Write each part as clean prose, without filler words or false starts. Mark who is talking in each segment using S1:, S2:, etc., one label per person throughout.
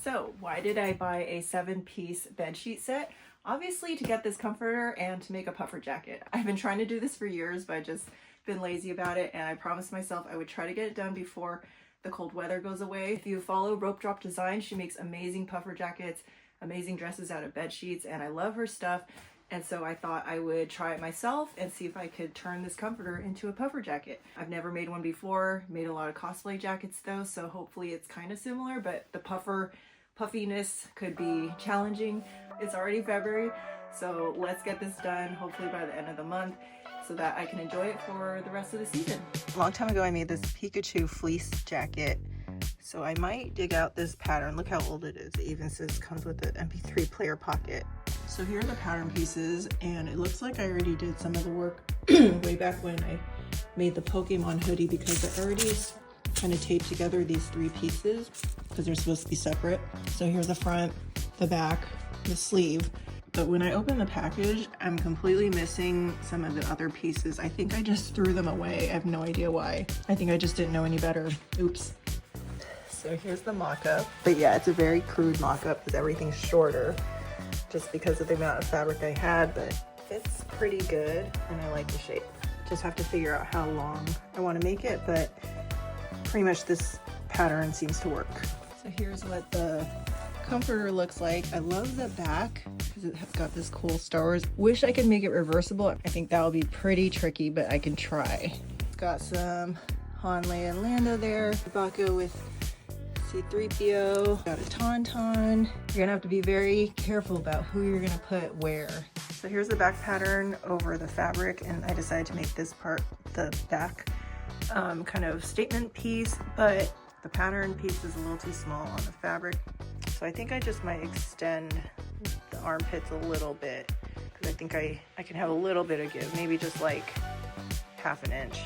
S1: So why did I buy a 7-piece bed sheet set? Obviously to get this comforter and to make a puffer jacket. I've been trying to do this for years, but I just been lazy about it, and I promised myself I would try to get it done before the cold weather goes away. If you follow Rope Drop Design, she makes amazing puffer jackets, amazing dresses out of bed sheets, and I love her stuff. And so I thought I would try it myself and see if I could turn this comforter into a puffer jacket. I've never made one before, made a lot of cosplay jackets though, so hopefully it's kind of similar, but the puffiness could be challenging. It's already February, so let's get this done hopefully by the end of the month so that I can enjoy it for the rest of the season. A long time ago I made this Pikachu fleece jacket, so I might dig out this pattern. Look how old it is. It even says comes with the MP3 player pocket. So here are the pattern pieces, and it looks like I already did some of the work way back when I made the Pokemon hoodie, because I already kind of taped together these 3 pieces because they're supposed to be separate. So here's the front, the back, the sleeve. But when I open the package, I'm completely missing some of the other pieces. I think I just threw them away. I have no idea why. I think I just didn't know any better. Oops. So here's the mock-up. But yeah, it's a very crude mock-up because everything's shorter just because of the amount of fabric I had, but it's pretty good and I like the shape. Just have to figure out how long I want to make it, but pretty much this pattern seems to work. So here's what the comforter looks like. I love the back because it has got this cool Star Wars. Wish I could make it reversible. I think that would be pretty tricky, but I can try. It's got some Han, Leia, and Lando there. Chewbacca with C-3PO. Got a Tauntaun. You're gonna have to be very careful about who you're gonna put where. So here's the back pattern over the fabric, and I decided to make this part the back kind of statement piece, but the pattern piece is a little too small on the fabric. So I think I just might extend the armpits a little bit because I think I can have a little bit of give, maybe just like ½ an inch.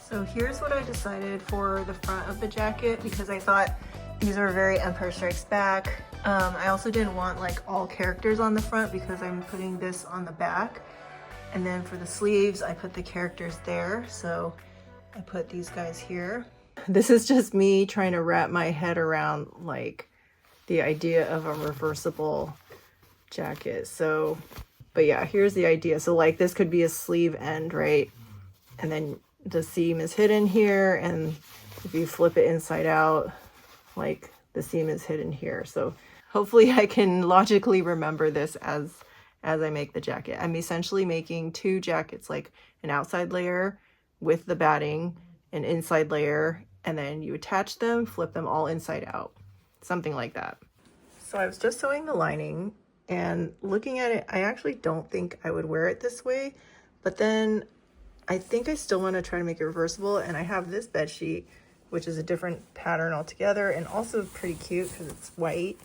S1: So here's what I decided for the front of the jacket, because I thought these are very Empire Strikes Back. I also didn't want like all characters on the front because I'm putting this on the back. And then for the sleeves, I put the characters there. So I put these guys here. This is just me trying to wrap my head around like the idea of a reversible jacket. So, but yeah, here's the idea. So like this could be a sleeve end, right? And then the seam is hidden here, and if you flip it inside out, like the seam is hidden here. So hopefully I can logically remember this as I make the jacket. I'm essentially making 2 jackets, like an outside layer with the batting, an inside layer, and then you attach them, flip them all inside out, something like that. So I was just sewing the lining, and looking at it, I actually don't think I would wear it this way, but then I think I still want to try to make it reversible, and I have this bed sheet, which is a different pattern altogether and also pretty cute because it's white.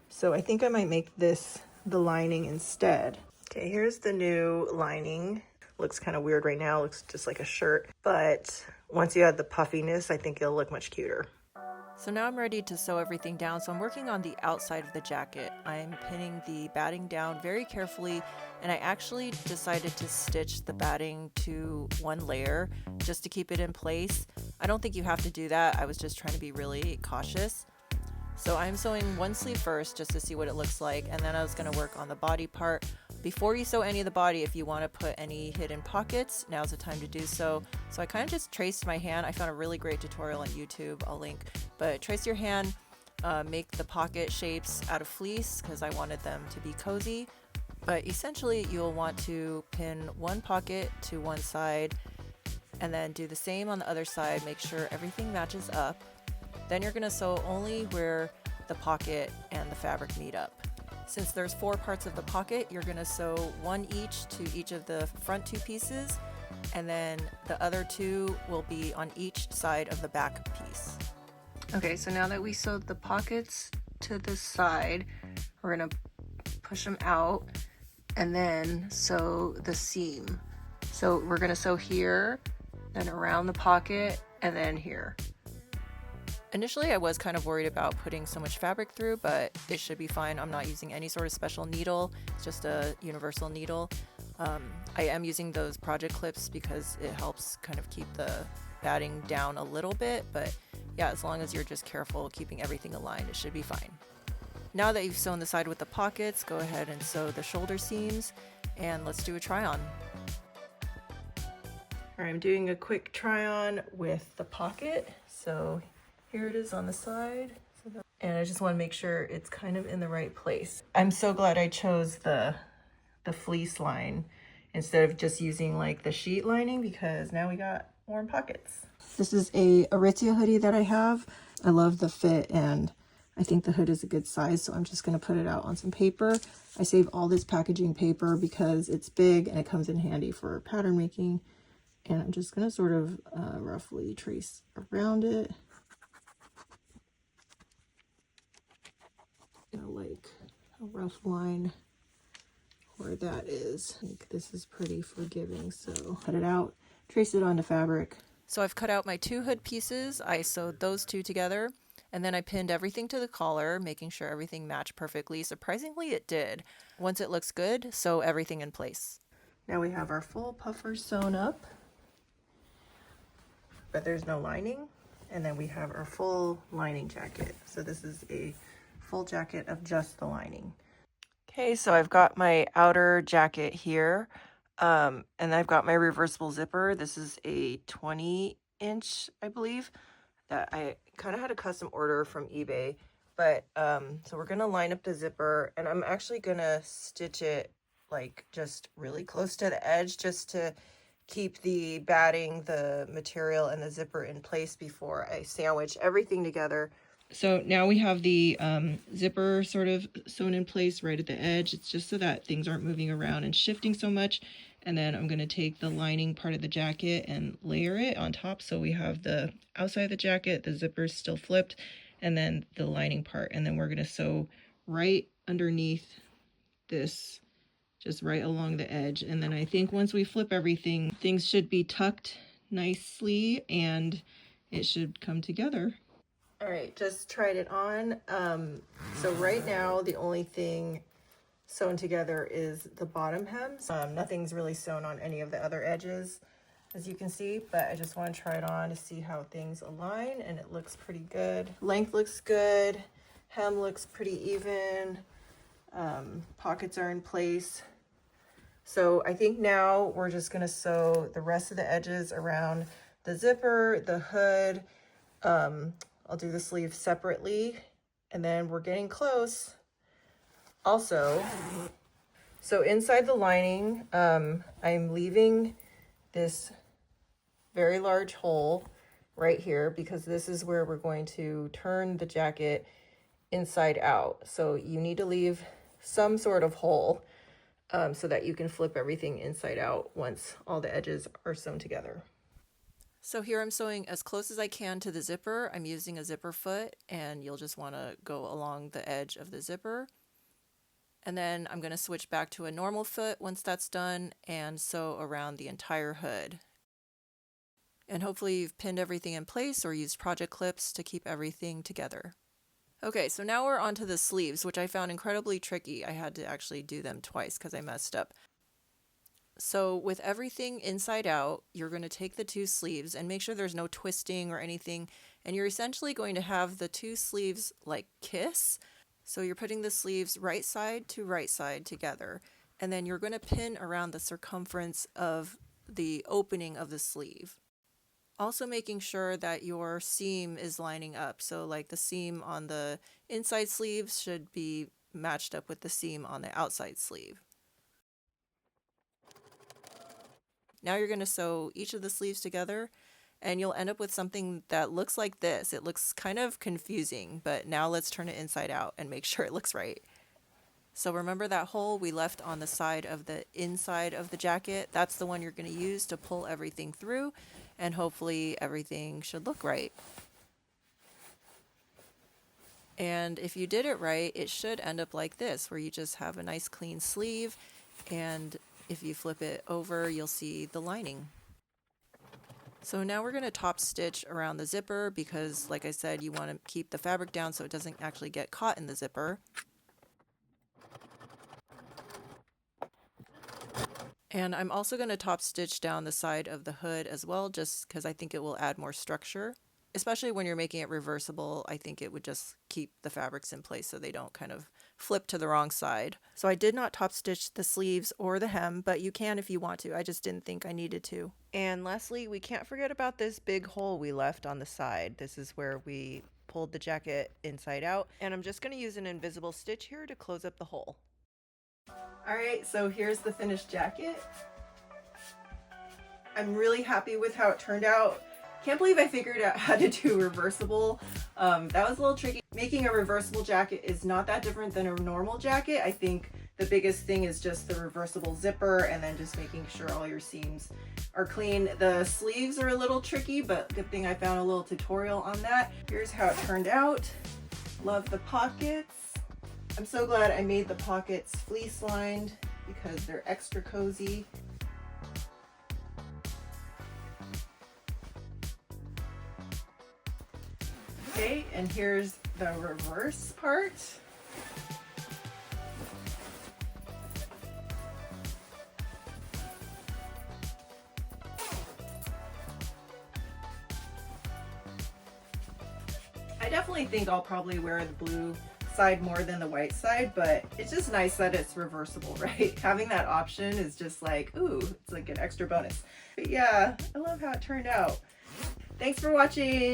S1: So I think I might make this the lining instead. Okay, here's the new lining. Looks kind of weird right now, looks just like a shirt, but once you add the puffiness, I think it'll look much cuter. So now I'm ready to sew everything down. So I'm working on the outside of the jacket. I'm pinning the batting down very carefully, and I actually decided to stitch the batting to 1 layer just to keep it in place. I don't think you have to do that. I was just trying to be really cautious. So I'm sewing 1 sleeve first just to see what it looks like, and then I was going to work on the body part. Before you sew any of the body, if you want to put any hidden pockets, now's the time to do so. So I kind of just traced my hand. I found a really great tutorial on YouTube, I'll link. But trace your hand, make the pocket shapes out of fleece because I wanted them to be cozy. But essentially you'll want to pin 1 pocket to one side and then do the same on the other side. Make sure everything matches up. Then you're going to sew only where the pocket and the fabric meet up. Since there's 4 parts of the pocket, you're going to sew 1 each to each of the front 2 pieces, and then the other 2 will be on each side of the back piece. Okay, so now that we sewed the pockets to the side, we're going to push them out and then sew the seam. So we're going to sew here, then around the pocket, and then here. Initially, I was kind of worried about putting so much fabric through, but it should be fine. I'm not using any sort of special needle. It's just a universal needle. I am using those project clips because it helps kind of keep the
S2: batting down a little bit, but yeah, as long as you're just careful keeping everything aligned, it should be fine. Now that you've sewn the side with the pockets, go ahead and sew the shoulder seams, and let's do a try on.
S1: All right, I'm doing a quick try on with the pocket. So here it is on the side. And I just want to make sure it's kind of in the right place. I'm so glad I chose the fleece line instead of just using like the sheet lining, because now we got warm pockets. This is a Aritzia hoodie that I have. I love the fit and I think the hood is a good size, so I'm just going to put it out on some paper. I save all this packaging paper because it's big and it comes in handy for pattern making. And I'm just going to sort of roughly trace around it. Like a rough line where that is. I think this is pretty forgiving, so cut it out, trace it onto fabric.
S2: So I've cut out my 2 hood pieces, I sewed those 2 together, and then I pinned everything to the collar, making sure everything matched perfectly. Surprisingly, it did. Once it looks good, sew everything in place.
S1: Now we have our full puffer sewn up, but there's no lining. And then we have our full lining jacket. So this is a full jacket of just the lining. Okay, so I've got my outer jacket here, and I've got my reversible zipper. This is a 20-inch, I believe, that I kind of had a custom order from eBay. But so we're gonna line up the zipper, and I'm actually gonna stitch it like just really close to the edge, just to keep the batting, the material, and the zipper in place before I sandwich everything together. So now we have the zipper sort of sewn in place right at the edge. It's just so that things aren't moving around and shifting so much. And then I'm going to take the lining part of the jacket and layer it on top. So we have the outside of the jacket, the zipper's still flipped, and then the lining part. And then we're going to sew right underneath this, just right along the edge. And then I think once we flip everything, things should be tucked nicely and it should come together. All right, just tried it on. So right now, the only thing sewn together is the bottom hems. Nothing's really sewn on any of the other edges, as you can see, but I just want to try it on to see how things align, and it looks pretty good. Length looks good. Hem looks pretty even. Pockets are in place. So I think now we're just going to sew the rest of the edges around the zipper, the hood. I'll do the sleeves separately, and then we're getting close. Also, so inside the lining, I'm leaving this very large hole right here because this is where we're going to turn the jacket inside out. So you need to leave some sort of hole so that you can flip everything inside out once all the edges are sewn together.
S2: So here I'm sewing as close as I can to the zipper. I'm using a zipper foot, and you'll just want to go along the edge of the zipper. And then I'm going to switch back to a normal foot once that's done and sew around the entire hood. And hopefully you've pinned everything in place or used project clips to keep everything together. Okay, so now we're onto the sleeves, which I found incredibly tricky. I had to actually do them twice because I messed up. So with everything inside out, you're going to take the 2 sleeves and make sure there's no twisting or anything. And you're essentially going to have the 2 sleeves like kiss. So you're putting the sleeves right side to right side together. And then you're going to pin around the circumference of the opening of the sleeve. Also making sure that your seam is lining up. So like the seam on the inside sleeves should be matched up with the seam on the outside sleeve. Now you're going to sew each of the sleeves together, and you'll end up with something that looks like this. It looks kind of confusing, but now let's turn it inside out and make sure it looks right. So remember that hole we left on the side of the inside of the jacket? That's the one you're going to use to pull everything through, and hopefully everything should look right. And if you did it right, it should end up like this, where you just have a nice clean sleeve, and if you flip it over, you'll see the lining. So now we're going to top stitch around the zipper because, like I said, you want to keep the fabric down so it doesn't actually get caught in the zipper. And I'm also going to top stitch down the side of the hood as well, just because I think it will add more structure. Especially when you're making it reversible, I think it would just keep the fabrics in place so they don't kind of flip to the wrong side. So I did not top stitch the sleeves or the hem, but you can if you want to. I just didn't think I needed to. And lastly, we can't forget about this big hole we left on the side. This is where we pulled the jacket inside out, and I'm just going to use an invisible stitch here to close up the hole. Alright, so here's the finished jacket. I'm really happy with how it turned out. Can't believe I figured out how to do reversible. That was a little tricky. Making a reversible jacket is not that different than a normal jacket. I think the biggest thing is just the reversible zipper and then just making sure all your seams are clean. The sleeves are a little tricky, but good thing I found a little tutorial on that. Here's how it turned out. Love the pockets. I'm so glad I made the pockets fleece lined because they're extra cozy. Okay, and here's the reverse part. I definitely think I'll probably wear the blue side more than the white side, but it's just nice that it's reversible, right? Having that option is just like, ooh, it's like an extra bonus. But yeah, I love how it turned out. Thanks for watching.